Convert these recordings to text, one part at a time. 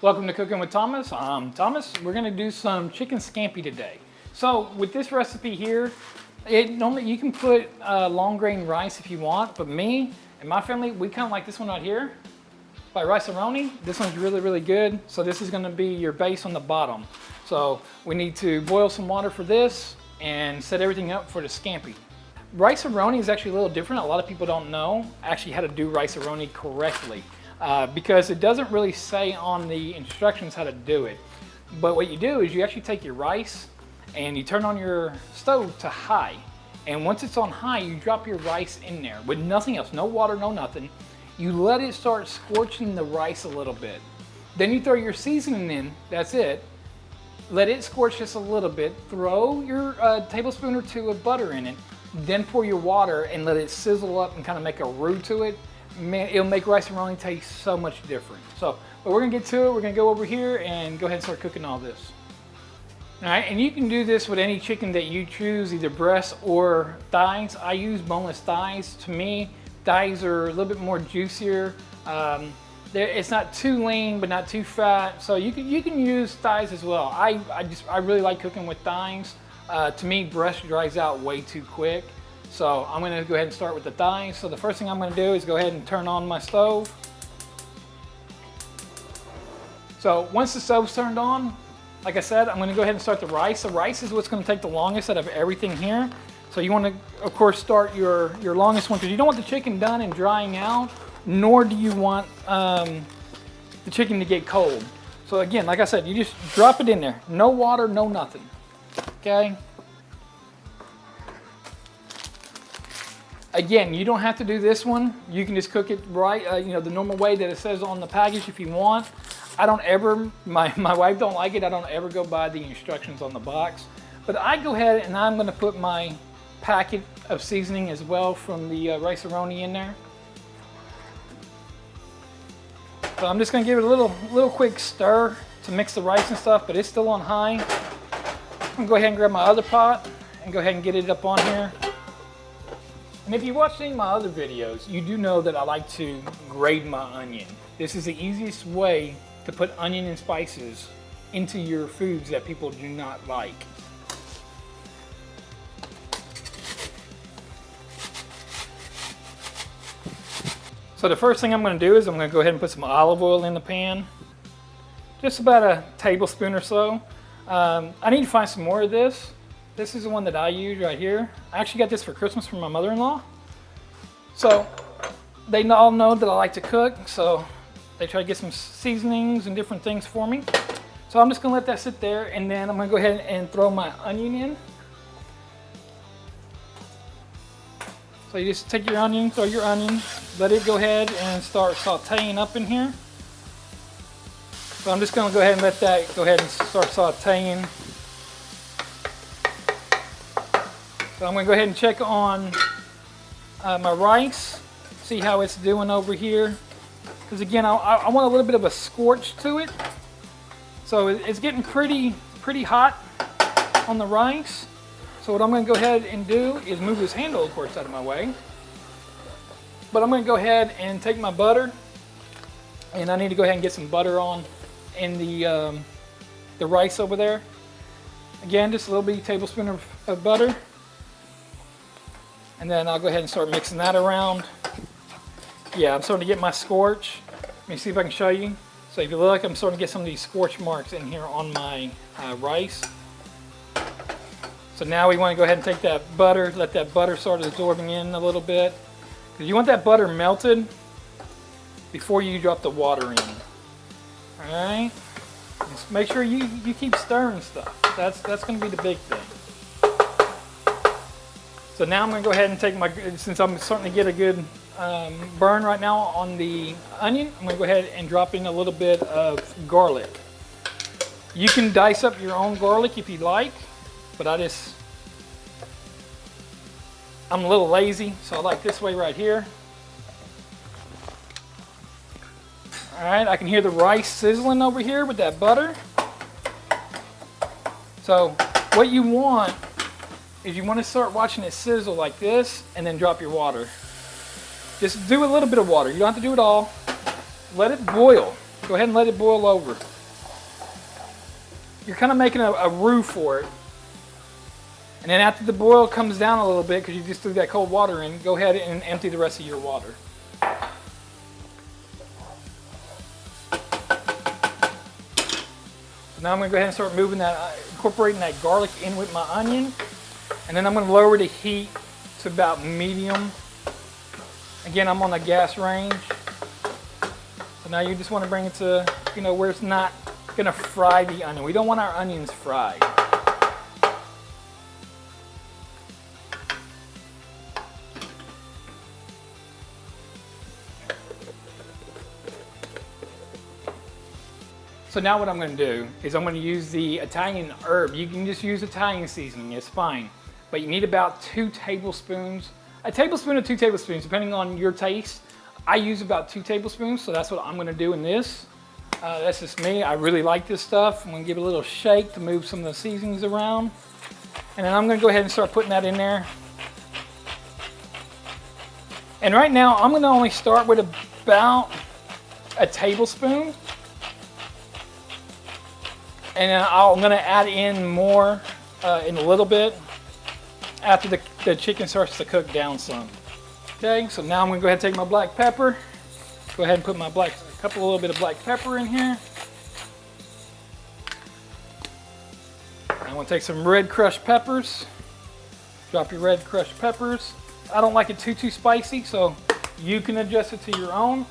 Welcome to Cooking with Thomas. I'm Thomas. We're going to do some chicken scampi today. So with this recipe here, you can put long grain rice if you want, but me and my family, we kind of like this one right here by Rice-A-Roni. This one's really, really good. So this is going to be your base on the bottom. So we need to boil some water for this and set everything up for the scampi. Rice-A-Roni is actually a little different. A lot of people don't know actually how to do Rice-A-Roni correctly. Because it doesn't really say on the instructions how to do it. But what you do is you actually take your rice and you turn on your stove to high. And once it's on high, you drop your rice in there with nothing else, no water, no nothing. You let it start scorching the rice a little bit. Then you throw your seasoning in, that's it. Let it scorch just a little bit. Throw your tablespoon or two of butter in it. Then pour your water and let it sizzle up and kind of make a roux to it. Man, it'll make Rice-A-Roni taste so much different. But we're gonna get to it. We're gonna go over here and go ahead and start cooking all this. All right, and you can do this with any chicken that you choose, either breast or thighs. I use boneless thighs. To me, thighs are a little bit more juicier. It's not too lean, but not too fat. So you can use thighs as well. I really like cooking with thighs. To me, breast dries out way too quick. So I'm going to go ahead and start with the thighs. So the first thing I'm going to do is go ahead and turn on my stove. So once the stove's turned on, like I said, I'm going to go ahead and start the rice. The rice is what's going to take the longest out of everything here. So you want to, of course, start your longest one because you don't want the chicken done and drying out, nor do you want the chicken to get cold. So again, like I said, you just drop it in there. No water, no nothing. Okay? Again, you don't have to do this one. You can just cook it right, the normal way that it says on the package if you want. I don't ever, my wife don't like it. I don't ever go by the instructions on the box. But I go ahead and I'm gonna put my packet of seasoning as well from the Rice-A-Roni in there. So I'm just gonna give it a little quick stir to mix the rice and stuff, but it's still on high. I'm gonna go ahead and grab my other pot and go ahead and get it up on here. And if you watched any of my other videos, you do know that I like to grate my onion. This is the easiest way to put onion and spices into your foods that people do not like. So the first thing I'm going to do is I'm going to go ahead and put some olive oil in the pan. Just about a tablespoon or so. I need to find some more of this. This is the one that I use right here. I actually got this for Christmas from my mother-in-law. So they all know that I like to cook, so they try to get some seasonings and different things for me. So I'm just gonna let that sit there, and then I'm gonna go ahead and throw my onion in. So you just take your onion, throw your onion, let it go ahead and start sauteing up in here. So I'm just gonna go ahead and let that go ahead and start sauteing. So I'm going to go ahead and check on my rice, see how it's doing over here. Because again, I want a little bit of a scorch to it. So it's getting pretty hot on the rice. So what I'm going to go ahead and do is move this handle, of course, out of my way. But I'm going to go ahead and take my butter, and I need to go ahead and get some butter on in the rice over there. Again, just a little bitty tablespoon of butter. And then I'll go ahead and start mixing that around. Yeah, I'm starting to get my scorch. Let me see if I can show you. So if you look, I'm starting to get some of these scorch marks in here on my rice. So now we want to go ahead and take that butter, let that butter start absorbing in a little bit. Because you want that butter melted before you drop the water in. All right? Just make sure you keep stirring stuff. That's going to be the big thing. So now I'm going to go ahead and take since I'm starting to get a good burn right now on the onion, I'm going to go ahead and drop in a little bit of garlic. You can dice up your own garlic if you like, but I'm a little lazy, so I like this way right here. All right, I can hear the rice sizzling over here with that butter. So what you want is you want to start watching it sizzle like this and then drop your water. Just do a little bit of water. You don't have to do it all. Let it boil. Go ahead and let it boil over. you're kind of making a roux for it. And then after the boil comes down a little bit, because you just threw that cold water in, go ahead and empty the rest of your water. So now I'm going to go ahead and start moving that, incorporating that garlic in with my onion. And then I'm going to lower the heat to about medium. Again, I'm on the gas range. So now you just want to bring it to, where it's not going to fry the onion. We don't want our onions fried. So now what I'm going to do is I'm going to use the Italian herb. You can just use Italian seasoning, it's fine. But you need about 2 tablespoons, a tablespoon or 2 tablespoons, depending on your taste. I use about 2 tablespoons, so that's what I'm going to do in this. That's just me. I really like this stuff. I'm going to give it a little shake to move some of the seasonings around. And then I'm going to go ahead and start putting that in there. And right now, I'm going to only start with about a tablespoon. And then I'm going to add in more in a little bit after the chicken starts to cook down some. Okay, so now I'm going to go ahead and take my black pepper. Go ahead and put my a little bit of black pepper in here. I'm going to take some red crushed peppers. Drop your red crushed peppers. I don't like it too spicy, so you can adjust it to your own.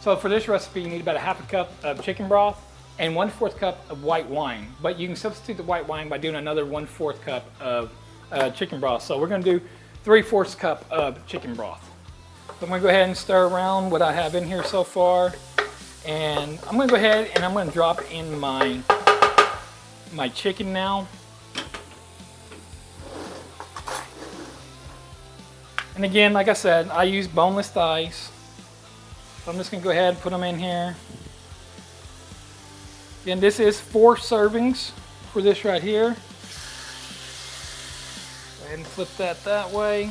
So for this recipe, you need about a half a cup of chicken broth and 1/4 cup of white wine. But you can substitute the white wine by doing another 1/4 cup of chicken broth. So we're going to do 3/4 cup of chicken broth. So I'm going to go ahead and stir around what I have in here so far. And I'm going to go ahead and I'm going to drop in my chicken now. And again, like I said, I use boneless thighs. So I'm just going to go ahead and put them in here. Again, this is 4 servings for this right here. Go ahead and flip that way.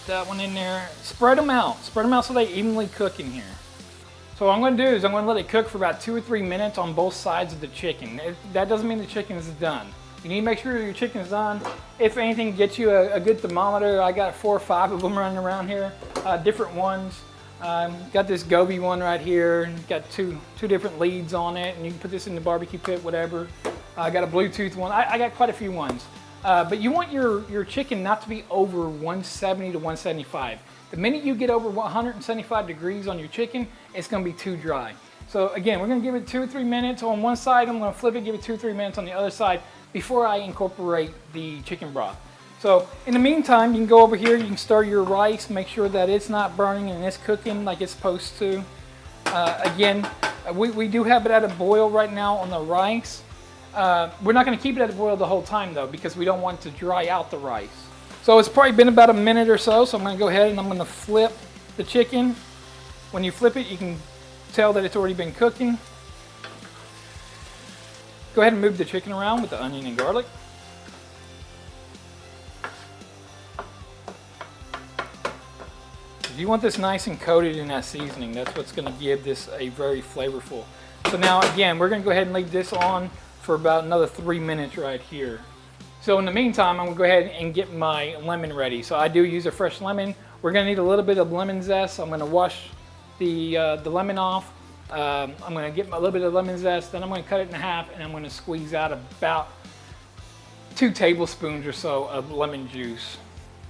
Put that one in there. Spread them out. Spread them out so they evenly cook in here. So what I'm going to do is I'm going to let it cook for about 2 or 3 minutes on both sides of the chicken. That doesn't mean the chicken is done. You need to make sure your chicken's done. If anything, get you a good thermometer. I got 4 or 5 of them running around here, different ones. Got this Gobi one right here. Got two different leads on it, and you can put this in the barbecue pit, whatever. I got a Bluetooth one. I got quite a few ones. But you want your chicken not to be over 170 to 175. The minute you get over 175 degrees on your chicken, it's going to be too dry. So again, we're going to give it 2 or 3 minutes on one side. I'm going to flip it, give it 2 or 3 minutes on the other side before I incorporate the chicken broth. So in the meantime, you can go over here, you can stir your rice, make sure that it's not burning and it's cooking like it's supposed to. Again, we do have it at a boil right now on the rice. We're not going to keep it at a boil the whole time though, because we don't want to dry out the rice. So it's probably been about a minute or so, so I'm going to go ahead and I'm going to flip the chicken. When you flip it, you can tell that it's already been cooking. Go ahead and move the chicken around with the onion and garlic. You want this nice and coated in that seasoning. That's what's going to give this a very flavorful. So now again, we're going to go ahead and leave this on for about another 3 minutes right here. So in the meantime, I'm going to go ahead and get my lemon ready. So I do use a fresh lemon. We're going to need a little bit of lemon zest. So I'm going to wash the lemon off. I'm going to get a little bit of lemon zest. Then I'm going to cut it in half and I'm going to squeeze out about 2 tablespoons or so of lemon juice.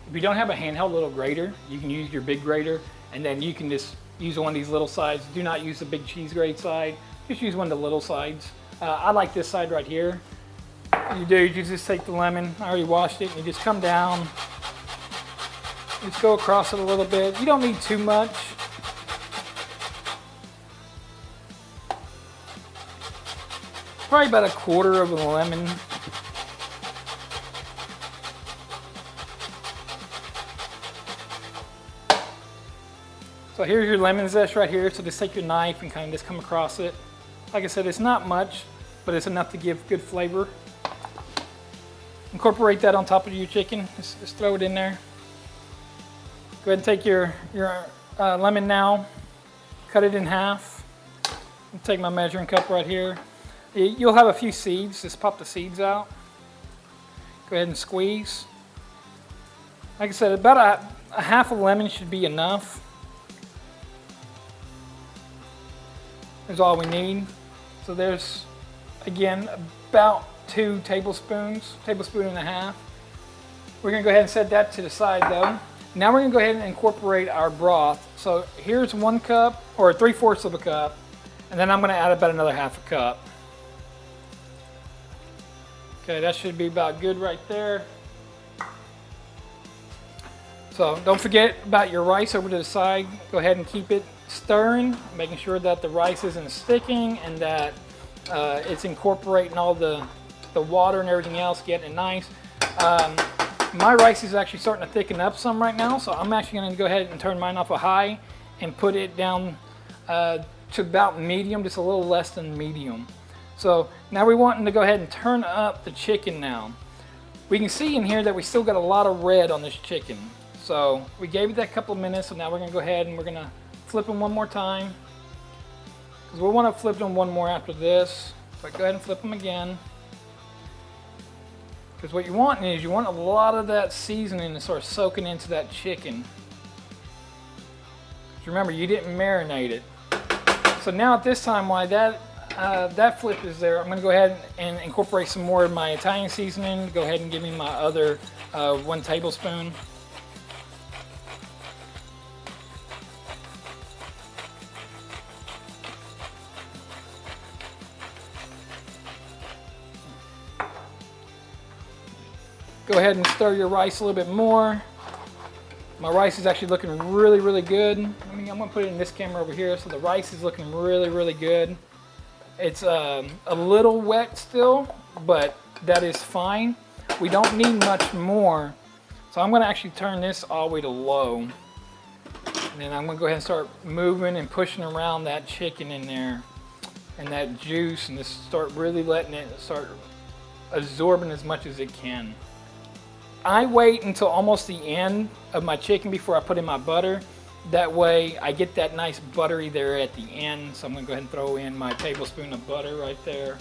If you don't have a handheld little grater, you can use your big grater, and then you can just use one of these little sides. Do not use the big cheese grate side. Just use one of the little sides. I like this side right here. You just take the lemon. I already washed it, and you just come down. Just go across it a little bit. You don't need too much. Probably about 1/4 of a lemon. So here's your lemon zest right here. So just take your knife and kind of just come across it. Like I said, it's not much, but it's enough to give good flavor. Incorporate that on top of your chicken. Just throw it in there. Go ahead and take your lemon now. Cut it in half. Take my measuring cup right here. You'll have a few seeds. Just pop the seeds out. Go ahead and squeeze. Like I said, about a half a lemon should be enough. That's all we need. So there's, again, about 2 tablespoons, tablespoon and a half. We're gonna go ahead and set that to the side though. Now we're gonna go ahead and incorporate our broth. So here's 1 cup, or 3/4 of a cup, and then I'm gonna add about another half a cup. Okay, that should be about good right there. So don't forget about your rice over to the side. Go ahead and keep it stirring, making sure that the rice isn't sticking and that it's incorporating all the water and everything else, getting it nice. My rice is actually starting to thicken up some right now, so I'm actually going to go ahead and turn mine off a high and put it down to about medium, just a little less than medium. So now we're wanting to go ahead and turn up the chicken now. We can see in here that we still got a lot of red on this chicken. So we gave it that couple of minutes, so now we're going to go ahead and we're going to flip them one more time. Because we want to flip them one more after this. So go ahead and flip them again. Because what you want is you want a lot of that seasoning to start soaking into that chicken. Remember, you didn't marinate it. So now at this time, while that flip is there, I'm going to go ahead and incorporate some more of my Italian seasoning. Go ahead and give me my other 1 tablespoon. Go ahead and stir your rice a little bit more. My rice is actually looking really, really good. I'm going to put it in this camera over here. So the rice is looking really, really good. It's a little wet still, but that is fine. We don't need much more. So I'm going to actually turn this all the way to low. And then I'm going to go ahead and start moving and pushing around that chicken in there and that juice, and just start really letting it start absorbing as much as it can. I wait until almost the end of my chicken before I put in my butter. That way I get that nice buttery there at the end. So I'm going to go ahead and throw in my tablespoon of butter right there.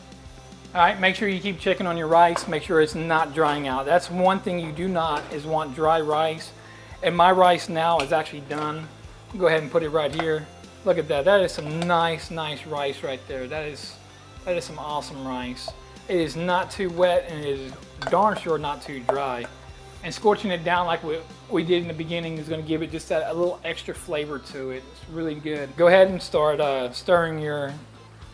All right, make sure you keep checking on your rice. Make sure it's not drying out. That's one thing you do not is want dry rice. And my rice now is actually done. Go ahead and put it right here. Look at that. That is some nice rice right there. That is some awesome rice. It is not too wet and it is darn sure not too dry. And scorching it down like we did in the beginning is going to give it just a little extra flavor to it. It's really good. Go ahead and start stirring your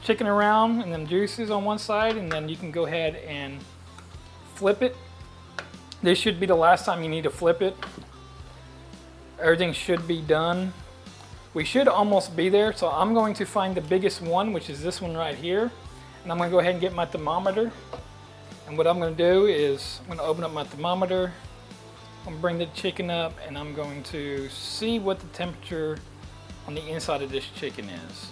chicken around and then juices on one side, and then you can go ahead and flip it. This should be the last time you need to flip it. Everything should be done. We should almost be there, so I'm going to find the biggest one, which is this one right here. And I'm going to go ahead and get my thermometer. And what I'm going to do is I'm going to open up my thermometer. I'm going to bring the chicken up and I'm going to see what the temperature on the inside of this chicken is.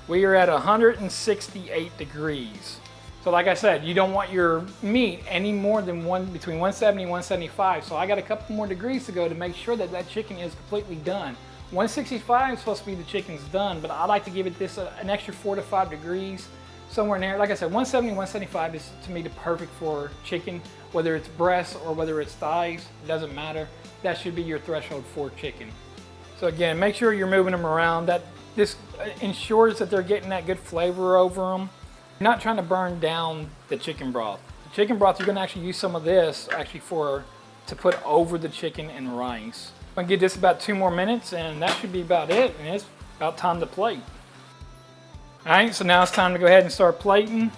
We are at 168 degrees. So like I said, you don't want your meat any more than between 170 and 175. So I got a couple more degrees to go to make sure that that chicken is completely done. 165 is supposed to be the chicken's done, but I like to give it an extra 4 to 5 degrees. Somewhere in there. Like I said, 170, 175 is to me the perfect for chicken, whether it's breast or whether it's thighs, it doesn't matter. That should be your threshold for chicken. So again, make sure you're moving them around. This ensures that they're getting that good flavor over them. You're not trying to burn down the chicken broth. The chicken broth, you're going to actually use some of this actually to put over the chicken and rice. I'm going to give this about 2 more minutes and that should be about it, and it's about time to plate. Alright, so now it's time to go ahead and start plating.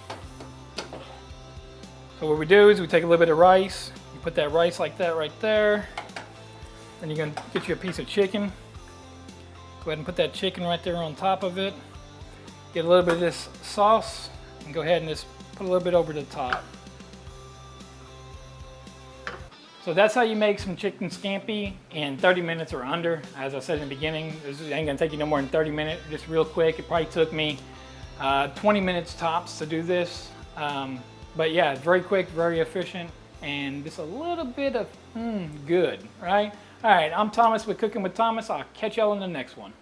So what we do is we take a little bit of rice, you put that rice like that right there. Then you're going to get you a piece of chicken. Go ahead and put that chicken right there on top of it. Get a little bit of this sauce and go ahead and just put a little bit over the top. So that's how you make some chicken scampi in 30 minutes or under. As I said in the beginning, this ain't gonna take you no more than 30 minutes, just real quick. It probably took me 20 minutes tops to do this. But yeah, it's very quick, very efficient, and just a little bit of good, right? All right, I'm Thomas with Cooking with Thomas. I'll catch y'all in the next one.